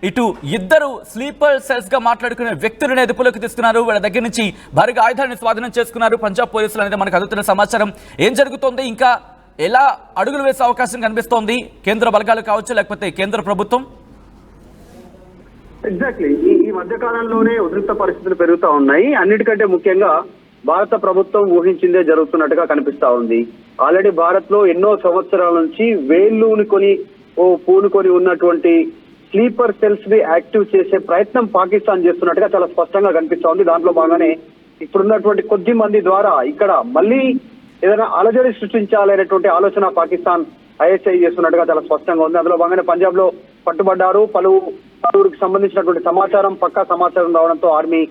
ఇటు ఇద్దరు sleeper cells గా మాట్లాడుకునే వ్యక్తులను అదుపులోకి తీసుకున్నారు. వీళ్ళ దగ్గర నుంచి భారీగా ఆయుధాన్ని స్వాధీనం చేసుకున్నారు పంజాబ్ పోలీసులు అనేది మనకు అందుతున్న సమాచారం. ఏం జరుగుతోంది, ఇంకా ఎలా అడుగులు వేసే అవకాశం కనిపిస్తోంది కేంద్ర బలగాలు కావచ్చు లేకపోతే కేంద్ర ప్రభుత్వం? ఎగ్జాక్ట్లీ ఈ మధ్య కాలంలోనే ఉద్రిక్త పరిస్థితులు పెరుగుతా ఉన్నాయి. అన్నిటికంటే ముఖ్యంగా భారత ప్రభుత్వం ఊహించిందే జరుగుతున్నట్టుగా కనిపిస్తా ఉంది. ఆల్రెడీ భారత్ లో ఎన్నో సంవత్సరాల నుంచి పూనుకొని ఉన్నటువంటి స్లీపర్ సెల్స్ ని యాక్టివ్ చేసే ప్రయత్నం పాకిస్తాన్ చేస్తున్నట్టుగా చాలా స్పష్టంగా కనిపిస్తా ఉంది. దాంట్లో భాగంగానే ఇప్పుడున్నటువంటి కొద్ది మంది ద్వారా ఇక్కడ మళ్ళీ ఏదైనా అలజడి సృష్టించాలనేటువంటి ఆలోచన పాకిస్తాన్ ఐఎస్ఐ చేస్తున్నట్టుగా చాలా స్పష్టంగా ఉంది. అందులో భాగంగానే పంజాబ్ లో పట్టుబడ్డారు. పలువురికి సంబంధించినటువంటి పక్కా సమాచారం రావడంతో ఆర్మీ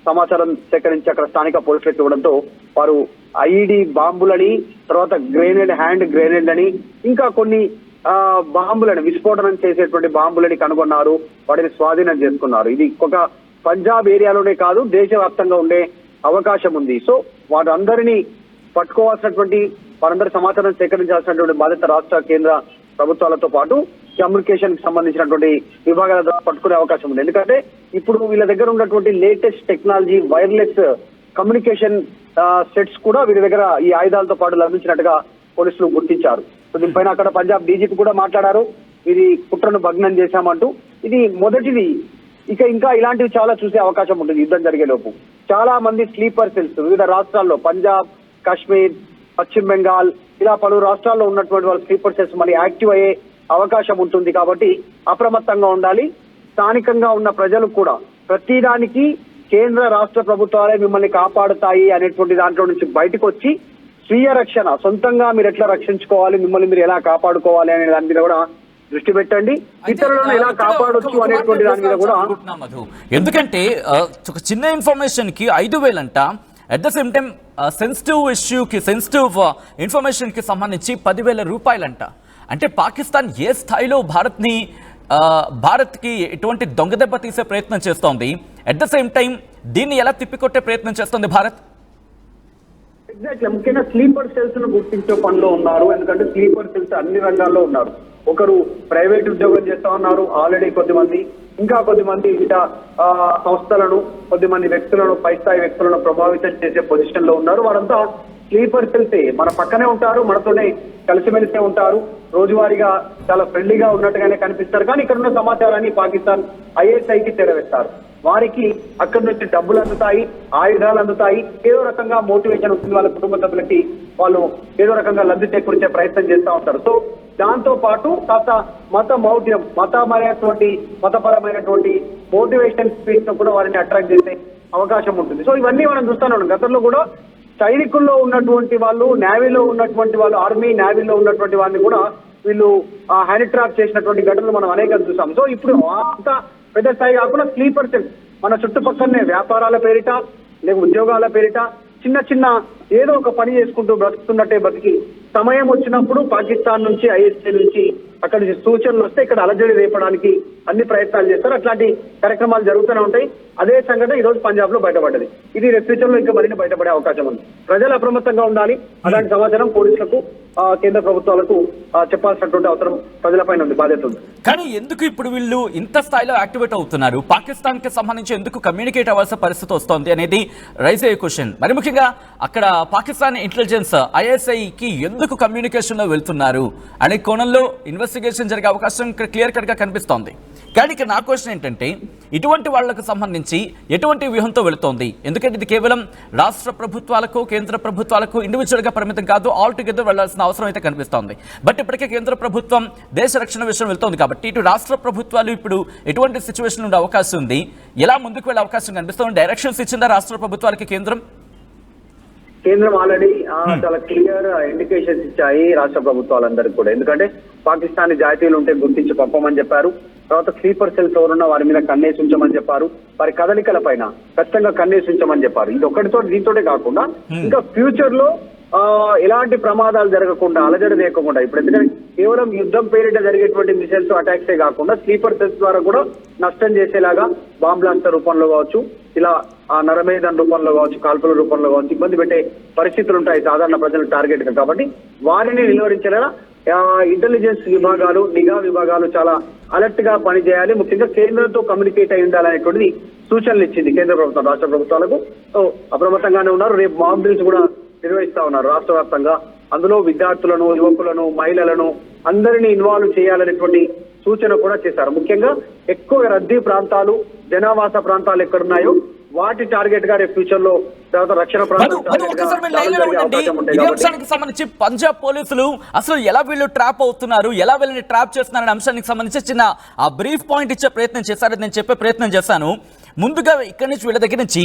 సమాచారం సేకరించి అక్కడ స్థానిక పోలీసులకు ఇవ్వడంతో వారు ఐఈడి బాంబులని, తర్వాత హ్యాండ్ గ్రెనేడ్ అని, ఇంకా కొన్ని బాంబులని, విస్ఫోటనం చేసేటువంటి బాంబులని కనుగొన్నారు. వాటిని స్వాధీనం చేసుకున్నారు. ఇది ఒక పంజాబ్ ఏరియాలోనే కాదు, దేశవ్యాప్తంగా ఉండే అవకాశం ఉంది. సో వారందరినీ పట్టుకోవాల్సినటువంటి, వారందరి సమాచారం సేకరించాల్సినటువంటి బాధ్యత రాష్ట్ర కేంద్ర ప్రభుత్వాలతో పాటు కమ్యూనికేషన్ కి సంబంధించినటువంటి విభాగాల ద్వారా పట్టుకునే అవకాశం ఉంది. ఎందుకంటే ఇప్పుడు వీళ్ళ దగ్గర ఉన్నటువంటి latest technology wireless communication sets కూడా వీరి దగ్గర ఈ ఆయుధాలతో పాటు లభించినట్టుగా పోలీసులు గుర్తించారు. సో దీనిపైన అక్కడ పంజాబ్ డీజీపీ కూడా మాట్లాడారు. ఇది కుట్రను భగ్నం చేశామంటూ. ఇది మొదటిది. ఇంకా ఇలాంటివి చాలా చూసే అవకాశం ఉంటుంది. యుద్ధం జరిగేలోపు చాలా మంది స్లీపర్ సెల్స్ వివిధ రాష్ట్రాల్లో, పంజాబ్, కాశ్మీర్, పశ్చిమ బెంగాల్, ఇలా పలు రాష్ట్రాల్లో ఉన్నటువంటి వాళ్ళ స్లీపర్ సెల్స్ మళ్ళీ యాక్టివ్ అయ్యే అవకాశం ఉంటుంది. కాబట్టి అప్రమత్తంగా ఉండాలి. స్థానికంగా ఉన్న ప్రజలు కూడా ప్రతిదానికి కేంద్ర రాష్ట్ర ప్రభుత్వాలే మిమ్మల్ని కాపాడుతాయి అనేటువంటి దాంట్లో నుంచి బయటకు వచ్చి స్వీయ రక్షణ, సొంతంగా మీరు ఎట్లా రక్షించుకోవాలి, మిమ్మల్ని మీరు ఎలా కాపాడుకోవాలి అనే దాని మీద కూడా దృష్టి పెట్టండి. ఇతరులను ఎలా కాపాడొచ్చు అనేటువంటి దాని మీద కూడా. ఎందుకంటే ఒక చిన్న ఇన్ఫర్మేషన్ కి 5,000 అంట. At the same time sensitive ఇష్యూకి, సెన్సిటివ్ ఇన్ఫర్మేషన్ కి సంబంధించి 10,000 రూపాయలంట. అంటే పాకిస్తాన్ ఏ స్థాయిలో భారత్కి ఎటువంటి దొంగదెబ్బ తీసే ప్రయత్నం చేస్తోంది, అట్ ద సేమ్ టైం దీన్ని ఎలా తిప్పికొట్టే ప్రయత్నం చేస్తోంది భారత్? ఎగ్జాక్ట్లీ. ముఖ్యంగా స్లీపర్ సెల్స్ ను గుర్తించే పనిలో ఉన్నారు. ఎందుకంటే స్లీపర్ సెల్స్ అన్ని రంగాల్లో ఉన్నారు. ఒకరు ప్రైవేట్ ఉద్యోగం చేస్తా ఉన్నారు ఆల్రెడీ కొద్దిమంది, ఇంకా కొద్దిమంది వివిధ సంస్థలను, కొద్దిమంది వ్యక్తులను, పై స్థాయి వ్యక్తులను ప్రభావితం చేసే పొజిషన్ లో ఉన్నారు. వారంతా స్లీపర్ సెల్సే, మన పక్కనే ఉంటారు, మనతోనే కలిసిమెలిసే ఉంటారు, రోజువారీగా చాలా ఫ్రెండ్లీగా ఉన్నట్టుగానే కనిపిస్తారు. కానీ ఇక్కడ ఉన్న సమాచారాన్ని పాకిస్తాన్ ఐఎస్ఐకి చేరవేస్తారు. వారికి అక్కడి నుంచి డబ్బులు అందుతాయి, ఆయుధాలు అందుతాయి, ఏదో రకంగా మోటివేషన్ వస్తుంది. వాళ్ళ కుటుంబ సభ్యులకి వాళ్ళు ఏదో రకంగా లబ్ధి చేకూర్చే ప్రయత్నం చేస్తూ ఉంటారు. సో దాంతో పాటు కాస్త మతపరమైనటువంటి మోటివేషన్ స్పీచ్ ను కూడా వారిని అట్రాక్ట్ చేసే అవకాశం ఉంటుంది. సో ఇవన్నీ మనం చూస్తానే ఉన్నాం. గతంలో కూడా సైనికుల్లో ఉన్నటువంటి వాళ్ళు, నేవీలో ఉన్నటువంటి వాళ్ళు, ఆర్మీ నేవీలో ఉన్నటువంటి వారిని కూడా వీళ్ళు హ్యాండ్ ట్రాప్ చేసినటువంటి ఘటనలు మనం అనేక చూసాం. సో ఇప్పుడు అంత పెద్ద స్థాయి కాకుండా స్లీపర్ సెల్స్ మన చుట్టుపక్కలనే వ్యాపారాల పేరిట, లేక ఉద్యోగాల పేరిట చిన్న ఏదో ఒక పని చేసుకుంటూ బ్రతుకుతున్నట్టే బతికి సమయం వచ్చినప్పుడు పాకిస్తాన్ నుంచి, ఐఎస్ఐ నుంచి అక్కడి నుంచి సూచనలు వస్తే ఇక్కడ అలజడి రేపడానికి అన్ని ప్రయత్నాలు చేస్తారు. అట్లాంటి కార్యక్రమాలు జరుగుతూనే ఉంటాయి. అదే సంఘటన ఈ రోజు పంజాబ్ లో బయటపడ్డది. ఇది రేపు ఫ్యూచర్ లో ఇంకా మరిన్ని బయటపడే అవకాశం ఉంది. ప్రజలు అప్రమత్తంగా ఉండాలి. అలాంటి సమాచారం పోలీసులకు, కేంద్ర ప్రభుత్వాలకు చెప్పాల్సినటువంటి అవసరం ప్రజలపైన ఉంది, బాధ్యత ఉంది. కానీ ఎందుకు ఇప్పుడు వీళ్ళు ఇంత స్థాయిలో యాక్టివేట్ అవుతున్నారు? పాకిస్తాన్ కి సంబంధించి ఎందుకు కమ్యూనికేట్ అవ్వాల్సిన పరిస్థితి వస్తోంది అనేది రైజ్ అయ్యే క్వశ్చన్. మరి ముఖ్యంగా అక్కడ పాకిస్తాన్ ఇంటెలిజెన్స్ ఐఎస్ఐకి ఎందుకు కమ్యూనికేషన్ లో వెళ్తున్నారు అనే కోణంలో ఇన్వెస్టిగేషన్ జరిగే అవకాశం ఇక్కడ క్లియర్ కట్ గా కనిపిస్తోంది. కానీ ఇక్కడ నా క్వశ్చన్ ఏంటంటే, ఇటువంటి వాళ్లకు సంబంధించి ఎటువంటి వ్యూహంతో వెళుతోంది? ఎందుకంటే ఇది కేవలం రాష్ట్ర ప్రభుత్వాలకు, కేంద్ర ప్రభుత్వాలకు ఇండివిజువల్ గా పరిమితం కాదు, ఆల్ టుగెదర్ వెళ్లాల్సిన అవసరం అయితే కనిపిస్తోంది. బట్ ఇప్పటికే కేంద్ర ప్రభుత్వం దేశ రక్షణ విషయం వెళ్తోంది కాబట్టి ఇటు రాష్ట్ర ప్రభుత్వాలు ఇప్పుడు ఎటువంటి సిచ్యువేషన్ ఉండే అవకాశం ఉంది, ఎలా ముందుకు వెళ్లే అవకాశం కనిపిస్తోంది? డైరెక్షన్స్ ఇచ్చిందా రాష్ట్ర ప్రభుత్వాలకి కేంద్రం ఆల్రెడీ చాలా క్లియర్ ఇండికేషన్స్ ఇచ్చాయి రాష్ట్ర ప్రభుత్వాలందరికీ కూడా. ఎందుకంటే పాకిస్తాన్ జాతీయులు ఉంటే గుర్తించి పంపమని చెప్పారు. తర్వాత స్లీపర్ సెల్స్ ఎవరున్నా వారి మీద కన్నేసి ఉంచమని చెప్పారు. వారి కదలికల పైన ఖచ్చితంగా కన్నేసి ఉంచమని చెప్పారు. ఇది దీంతోనే కాకుండా ఇంకా ఫ్యూచర్ లో ఎలాంటి ప్రమాదాలు జరగకుండా, అలజడి లేకుండా, ఇప్పుడు ఎందుకంటే కేవలం యుద్ధం పేరిట జరిగేటువంటి మిసైల్స్ అటాక్సే కాకుండా స్లీపర్ సెల్స్ ద్వారా కూడా నష్టం చేసేలాగా బాంబ్ బ్లాస్టర్ రూపంలో కావచ్చు, ఇలా నరమేధం రూపంలో కావచ్చు, కాల్పుల రూపంలో కావచ్చు ఇబ్బంది పెట్టే పరిస్థితులు ఉంటాయి సాధారణ ప్రజలు టార్గెట్ గా. కాబట్టి వారిని నిలువరించేలా ఇంటెలిజెన్స్ విభాగాలు, నిఘా విభాగాలు చాలా అలర్ట్ గా పనిచేయాలి, ముఖ్యంగా కేంద్రంతో కమ్యూనికేట్ అయి ఉండాలనేటువంటిది సూచనలు ఇచ్చింది కేంద్ర ప్రభుత్వం రాష్ట్ర ప్రభుత్వాలకు. సో అప్రమత్తంగానే ఉన్నారు. రేపు మాక్ డ్రిల్స్ కూడా నిర్వహిస్తా ఉన్నారు రాష్ట్ర వ్యాప్తంగా. అందులో విద్యార్థులను, యువకులను, మహిళలను అందరినీ ఇన్వాల్వ్ చేయాలనేటువంటి సూచన కూడా చేశారు. ముఖ్యంగా ఎక్కువ రద్దీ ప్రాంతాలు, జనావాస ప్రాంతాలు ఎక్కడున్నాయో వాటి టార్గెట్ గా రేపు ఫ్యూచర్ లో తర్వాత రక్షణ సంబంధించి పంజాబ్ పోలీసులు అసలు ఎలా వీళ్ళు ట్రాప్ అవుతున్నారు, ఎలా వీళ్ళని ట్రాప్ చేస్తున్నారనే అంశానికి సంబంధించి చిన్న ఆ బ్రీఫ్ పాయింట్ ఇచ్చే ప్రయత్నం చేశారు. నేను చెప్పే ప్రయత్నం చేశాను. ముందుగా ఇక్కడి నుంచి వీళ్ళ దగ్గర నుంచి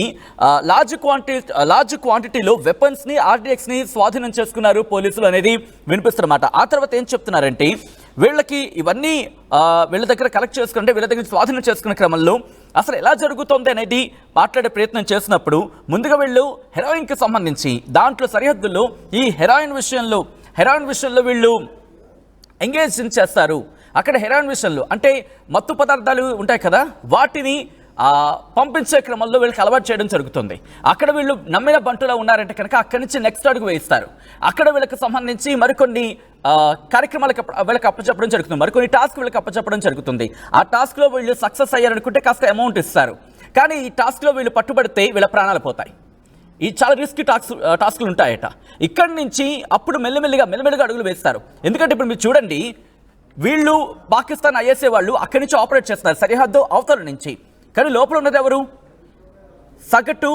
లార్జ్ క్వాంటిటీలో వెపన్స్ ని, ఆర్డిఎక్స్ ని స్వాధీనం చేసుకున్నారు పోలీసులు అనేది వినిపిస్తున్నమాట. ఆ తర్వాత ఏం చెప్తున్నారంటే వీళ్ళకి ఇవన్నీ వీళ్ళ దగ్గర కలెక్ట్ చేసుకుంటే వీళ్ళ దగ్గర స్వాధీనం చేసుకునే క్రమంలో అసలు ఎలా జరుగుతుంది అనేది మాట్లాడే ప్రయత్నం చేసినప్పుడు ముందుగా వీళ్ళు హెరాయిన్కి సంబంధించి దాంట్లో సరిహద్దుల్లో ఈ హెరాయిన్ విషయంలో వీళ్ళు ఎంగేజ్ చేస్తారు. అక్కడ హెరాయిన్ విషయంలో అంటే మత్తు పదార్థాలు ఉంటాయి కదా, వాటిని పంపించే క్రమంలో వీళ్ళకి అలవాటు చేయడం జరుగుతుంది. అక్కడ వీళ్ళు నమ్మిన బంటులో ఉన్నారంటే కనుక అక్కడి నుంచి నెక్స్ట్ అడుగు వేయిస్తారు. అక్కడ వీళ్ళకి సంబంధించి మరికొన్ని కార్యక్రమాలకు వీళ్ళకి అప్పచెప్పడం జరుగుతుంది, మరికొన్ని టాస్క్ వీళ్ళకి అప్పచెప్పడం జరుగుతుంది. ఆ టాస్క్లో వీళ్ళు సక్సెస్ అయ్యారనుకుంటే కాస్త అమౌంట్ ఇస్తారు. కానీ ఈ టాస్క్లో వీళ్ళు పట్టుబడితే వీళ్ళ ప్రాణాలు పోతాయి. ఈ చాలా రిస్క్ టాస్క్లు ఉంటాయట. ఇక్కడి నుంచి అప్పుడు మెల్లమెల్లిగా అడుగులు వేస్తారు. ఎందుకంటే ఇప్పుడు మీరు చూడండి, వీళ్ళు పాకిస్తాన్ ఐఎస్ఏ వాళ్ళు అక్కడి నుంచి ఆపరేట్ చేస్తున్నారు సరిహద్దు అవతల నుంచి. కానీ లోపల ఉన్నది ఎవరు? సగటు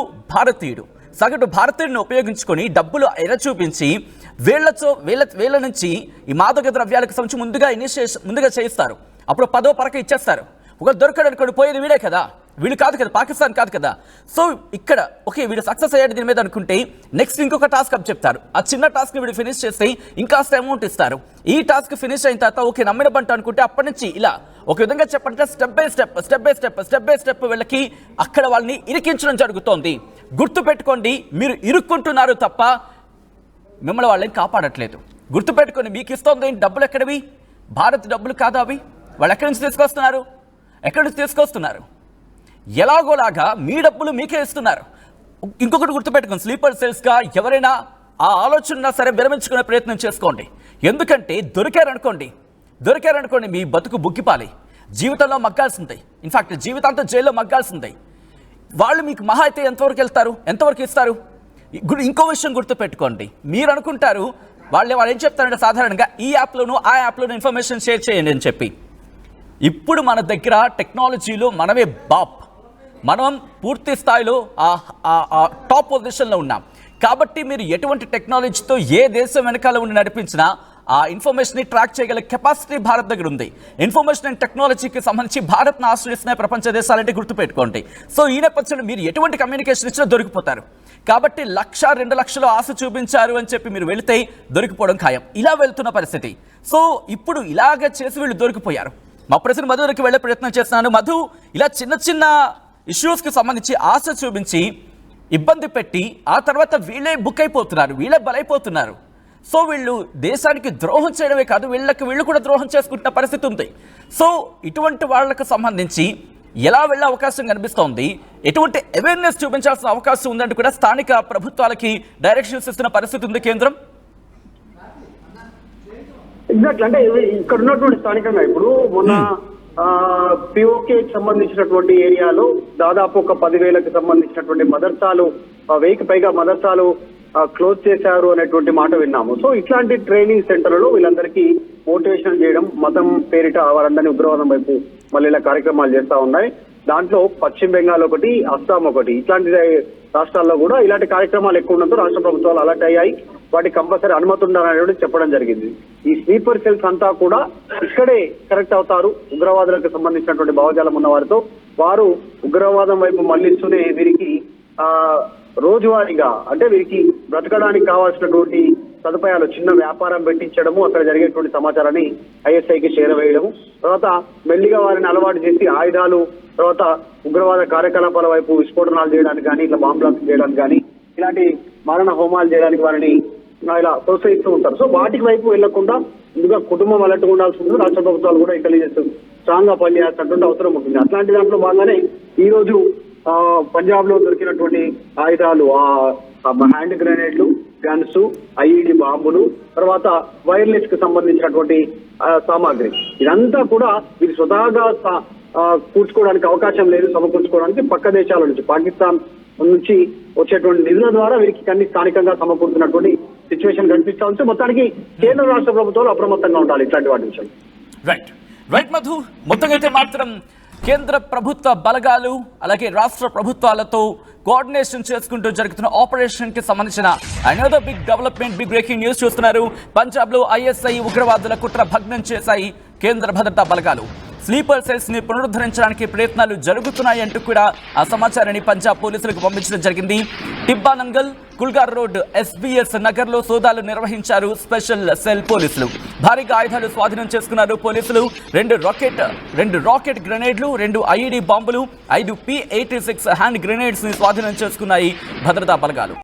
భారతీయుడిని ఉపయోగించుకొని డబ్బులు ఎర చూపించి వీళ్ళ నుంచి ఈ మాదక ద్రవ్యాలకు సంబంధించి ముందుగా చేయిస్తారు. అప్పుడు 10వ పరక ఇచ్చేస్తారు. ఒక దొరకడు అనుకోండి, పోయేది వీడే కదా, వీళ్ళు కాదు కదా, పాకిస్తాన్ కాదు కదా. సో ఇక్కడ ఓకే వీడు సక్సెస్ అయ్యాడు దీని మీద అనుకుంటే నెక్స్ట్ ఇంకొక టాస్క్ అప్ చెప్తారు. ఆ చిన్న టాస్క్ వీడు ఫినిష్ చేస్తే ఇంకాస్త అమౌంట్ ఇస్తారు. ఈ టాస్క్ ఫినిష్ అయిన తర్వాత ఓకే నమ్మిన బంట అనుకుంటే అప్పటి నుంచి ఇలా ఒక విధంగా చెప్పంటే స్టెప్ బై స్టెప్ వీళ్ళకి అక్కడ వాళ్ళని ఇరికించడం జరుగుతోంది. గుర్తుపెట్టుకోండి, మీరు ఇరుక్కుంటున్నారు తప్ప మిమ్మల్ని వాళ్ళని కాపాడట్లేదు. గుర్తుపెట్టుకోండి, మీకు ఇస్తోంది డబ్బులు ఎక్కడివి? భారత్ డబ్బులు కాదా అవి? వాళ్ళు ఎక్కడి నుంచి తీసుకొస్తున్నారు? ఎలాగోలాగా మీ డబ్బులు మీకే ఇస్తున్నారు. ఇంకొకటి గుర్తుపెట్టుకోండి, స్లీపర్ సెల్స్గా ఎవరైనా ఆ ఆలోచన సరే విరమించుకునే ప్రయత్నం చేసుకోండి. ఎందుకంటే దొరికారనుకోండి మీ బతుకు బుగ్గిపాలి, జీవితంలో మగ్గాల్సిందే. ఇన్ఫాక్ట్ జీవితాంతం జైల్లో మగ్గాల్సిందే. వాళ్ళు మీకు మహా అయితే ఎంతవరకు ఇస్తారు? ఇంకో విషయం గుర్తుపెట్టుకోండి, మీరు అనుకుంటారు వాళ్ళు ఏం చెప్తారంటే సాధారణంగా ఈ యాప్లోనూ ఆ యాప్లోనూ ఇన్ఫర్మేషన్ షేర్ చేయండి అని చెప్పి. ఇప్పుడు మన దగ్గర టెక్నాలజీలో మనమే మనం పూర్తి స్థాయిలో టాప్ పొజిషన్లో ఉన్నాం. కాబట్టి మీరు ఎటువంటి టెక్నాలజీతో ఏ దేశం వెనకాల ఉండి నడిపించినా ఆ ఇన్ఫర్మేషన్ని ట్రాక్ చేయగల కెపాసిటీ భారత్ దగ్గర ఉంది. ఇన్ఫర్మేషన్ అండ్ టెక్నాలజీకి సంబంధించి భారత్ను ఆశ్రయిస్తున్న ప్రపంచ దేశాలంటే గుర్తుపెట్టుకోండి. సో ఈ నేపథ్యంలో మీరు ఎటువంటి కమ్యూనికేషన్ ఇచ్చినా దొరికిపోతారు. కాబట్టి 1-2 లక్షలు ఆశ చూపించారు అని చెప్పి మీరు వెళితే దొరికిపోవడం ఖాయం. ఇలా వెళ్తున్న పరిస్థితి. సో ఇప్పుడు ఇలాగ చేసి వీళ్ళు దొరికిపోయారు. మా ప్రశ్న మధు దగ్గరికి వెళ్ళే ప్రయత్నం చేస్తున్నాను. మధు, ఇలా చిన్న ఇష్యూస్కి సంబంధించి ఆశ చూపించి ఇబ్బంది పెట్టి ఆ తర్వాత వీళ్ళే బలైపోతున్నారు. సో వీళ్ళు దేశానికి ద్రోహం చేయడమే కాదు, వీళ్ళు కూడా ద్రోహం చేసుకుంటున్న పరిస్థితి ఉంది. సో ఇటువంటి వాళ్ళకు సంబంధించి ఎలా వెళ్ళే అవకాశం కనిపిస్తోంది, ఎటువంటి అవేర్నెస్ చూపించాల్సిన అవకాశం ఉందంటే కూడా స్థానిక ప్రభుత్వాలకి డైరెక్షన్స్ ఇస్తున్న పరిస్థితి ఉంది కేంద్రం. ఎగ్జాక్ట్, అంటే ఇక్కడ ఉన్నటువంటి స్థానికంగా ఇప్పుడు మొన్న పిఓకే సంబంధించినటువంటి ఏరియాలో దాదాపు ఒక 10,000కి సంబంధించినటువంటి మదర్సాలు, 1000కి పైగా మదర్సాలు క్లోజ్ చేశారు అనేటువంటి మాట విన్నాము. సో ఇట్లాంటి ట్రైనింగ్ సెంటర్లలో వీళ్ళందరికీ మోటివేషన్ చేయడం, మతం పేరిట వారందరినీ ఉగ్రవాదం వైపు మళ్ళీ ఇలా కార్యక్రమాలు చేస్తా ఉన్నాయి. దాంట్లో పశ్చిమ బెంగాల్ ఒకటి, అస్సాం ఒకటి, ఇట్లాంటి రాష్ట్రాల్లో కూడా ఇలాంటి కార్యక్రమాలు ఎక్కువ ఉండడంతో రాష్ట్ర ప్రభుత్వాలు అలర్ట్ అయ్యాయి. వాటికి కంపల్సరీ అనుమతి ఉండాలని చెప్పడం జరిగింది. ఈ స్లీపర్ సెల్స్ అంతా కూడా ఇక్కడే కరెక్ట్ అవుతారు. ఉగ్రవాదులకు సంబంధించినటువంటి భావజాలం ఉన్న వారితో వారు ఉగ్రవాదం వైపు మళ్లిస్తూనే వీరికి రోజువారీగా అంటే వీరికి బ్రతకడానికి కావాల్సినటువంటి సదుపాయాలు, చిన్న వ్యాపారం పెట్టించడము, అక్కడ జరిగేటువంటి సమాచారాన్ని ఐఎస్ఐకి చేరవేయడము, తర్వాత మెల్లిగా వారిని అలవాటు చేసి ఆయుధాలు, తర్వాత ఉగ్రవాద కార్యకలాపాల వైపు విస్ఫోటనాలు చేయడానికి కానీ, ఇట్లా బాంబ్ బ్లాస్ట్ చేయడానికి కానీ, ఇలాంటి మారణ హోమాలు చేయడానికి వారిని ఇలా ప్రోత్సహిస్తూ ఉంటారు. సో వాటికి వైపు వెళ్లకుండా ముందుగా కుటుంబం అలర్ట్గా ఉండాల్సి ఉంటుంది. రాష్ట్ర ప్రభుత్వాలు కూడా ఇంటెలిజెన్స్ స్ట్రాంగ్ గా పనిచేయాల్సినటువంటి అవసరం ఉంటుంది. అట్లాంటి దాంట్లో భాగంగానే ఈ రోజు పంజాబ్ లో దొరికినటువంటి ఆయుధాలు, హ్యాండ్ గ్రెనేడ్లు, గన్స్, ఐఈడి బాంబులు, తర్వాత వైర్లెస్ కి సంబంధించినటువంటి సామాగ్రి, ఇదంతా కూడా వీరు స్వతహాగా కూర్చుకోవడానికి అవకాశం లేదు. సమకూర్చుకోవడానికి పక్క దేశాల నుంచి, పాకిస్తాన్ నుంచి వచ్చేటువంటి నిధుల ద్వారా వీరికి అన్ని స్థానికంగా సమకూరుతున్నటువంటి సిచ్యువేషన్ కనిపిస్తా ఉంటే మొత్తానికి కేంద్ర రాష్ట్ర ప్రభుత్వాలు అప్రమత్తంగా ఉండాలి ఇట్లాంటి వాటి విషయం. రైట్ మధు, మొత్తంగా అయితే మాత్రం కేంద్ర ప్రభుత్వ బలగాలు అలాగే రాష్ట్ర ప్రభుత్వాలతో కోఆర్డినేషన్ చేసుకుంటూ జరుగుతున్న ఆపరేషన్ కి సంబంధించిన another big development, big breaking news చూస్తున్నారు. పంజాబ్ లో ఐఎస్ఐ ఉగ్రవాదుల కుట్ర భగ్నం చేశాయి కేంద్ర భద్రతా బలగాలు. స్లీపర్ సెల్స్ ని పునరుద్ధరించడానికి ప్రయత్నాలు జరుగుతున్నాయంటూ కూడా ఆ సమాచారాన్ని పంజాబ్ పోలీసులకు పంపించడం జరిగింది. టిబ్బానంగల్, కుల్గార్ రోడ్, ఎస్బీఎస్ నగర్ లో సోదాలు నిర్వహించారు స్పెషల్ సెల్ పోలీసులు. భారీగా ఆయుధాలు స్వాధీనం చేసుకున్నారు పోలీసులు. రెండు రాకెట్ గ్రెనేడ్లు, 2 ఐఈడి బాంబులు, 5 P-86 హ్యాండ్ గ్రెనేడ్స్ ని స్వాధీనం చేసుకున్నాయి భద్రతా బలగాలు.